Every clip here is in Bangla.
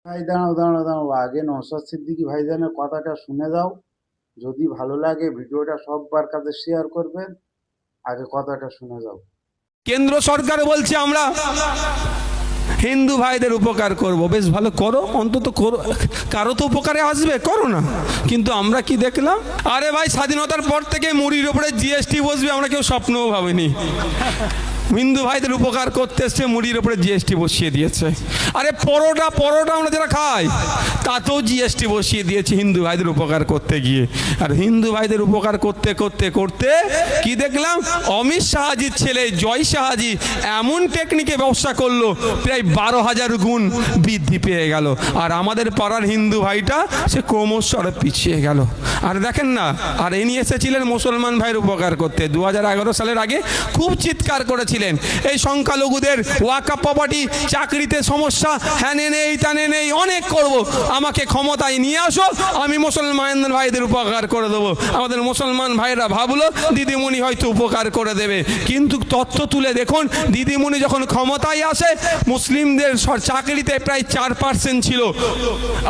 ভাই দাঁড়াও দাঁড়াও দাঁড়াও, আগে নওশাদ সিদ্দিকী ভাইজানের কথাটা শুনে যাও। যদি ভালো লাগে ভিডিওটা সবার কাছে শেয়ার করবেন। আগে কথাটা শুনে যাও। কেন্দ্র সরকার বলছে আমরা হিন্দু ভাইদের উপকার করব। বেশ ভালো, করো, অন্তত করো, কারো তো উপকারে আসবে, করো না। কিন্তু আমরা কি দেখলাম? আরে ভাই, স্বাধীনতার পর থেকে মুড়ির উপরে জিএসটি বসবে আমরা কেউ স্বপ্নও ভাবিনি। হিন্দু ভাইদের উপকার করতে এসছে, মুড়ির উপরে জিএসটি বসিয়ে দিয়েছে। আরে পরোটা পরোটা আমরা যারা খাই তাতেও জিএসটি বসিয়ে দিয়েছে হিন্দু ভাইদের উপকার করতে গিয়ে। আর হিন্দু ভাইদের উপকার করতে করতে করতে কি দেখলাম? অমিত শাহজির ছেলে জয় শাহজি এমন টেকনিকে ব্যবসা করলো, প্রায় 12,000 গুণ বৃদ্ধি পেয়ে গেল। আর আমাদের পাড়ার হিন্দু ভাইটা সে ক্রমশ আরো পিছিয়ে গেল। আর দেখেন না, আর ইনি এসেছিলেন মুসলমান ভাইয়ের উপকার করতে 2011 সালের আগে, খুব চিৎকার করেছিলেন এই সংখ্যালঘুদের ওয়াকফ প্রপার্টি, চাকরিতে সমস্যা, হ্যানে নেই তানে নেই, অনেক করব, আমাকে ক্ষমতায় নিয়ে আসো, আমি মুসলমান ভাইদের উপকার করে দেবো। আমাদের মুসলমান ভাইরা ভাবলো দিদিমণি হয়তো উপকার করে দেবে, কিন্তু তথ্য তুলে দেখুন, দিদিমণি যখন ক্ষমতায় আসে মুসলিমদের চাকরিতে প্রায় 4% ছিল,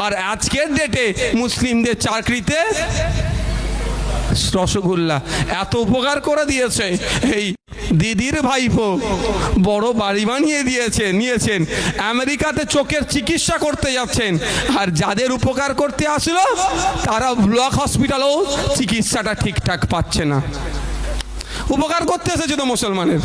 আর আজকের ডেটে মুসলিমদের চাকরিতে রসগোল্লা। এত উপকার করে দিয়েছে। এই দিদির ভাইপো বড় বাড়ি বানিয়ে নিয়েছেন, আমেরিকাতে চোখের চিকিৎসা করতে যাচ্ছেন। আর যাদের উপকার করতে আসলো তারা ব্লক হসপিটালেও চিকিৎসাটা ঠিকঠাক পাচ্ছে না। উপকার করতে এসেছে তো মুসলমানের।